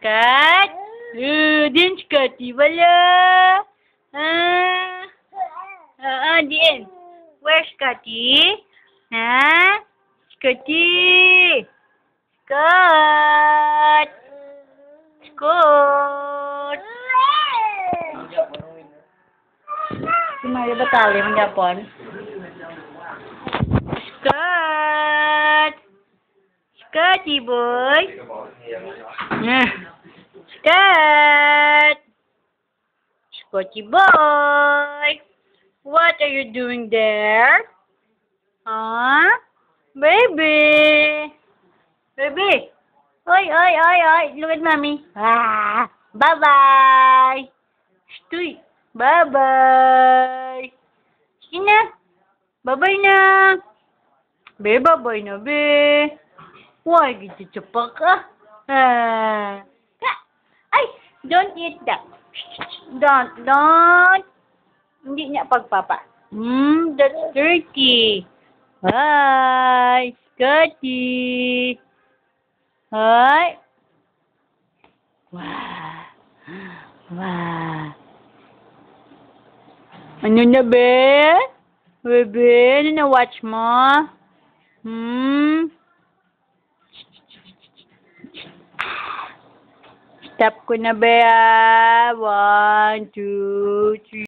Cut. Din Scotty. Wala. Din. Where's Scotty? Scotty. Scott. Scott. Sumali ba tali ng Japon? Scott. Scotty boy. Scott. Scotty boy. What are you doing there? Huh? Baby. Baby. Oi, oi, oi, oi. Look at mommy. Bye-bye. Stoy. Bye-bye. Sige na. Bye-bye na. Be, bye-bye na, be. Why, gito pa ka? Ay, don't eat that. Don't. Hindi niya pagpapa. That's dirty. Bye, Scotty. Hi. Wow. Wow. Ano na, be? Bebe, ano na watch mo? Stop ko na, be, 1, 2, 3.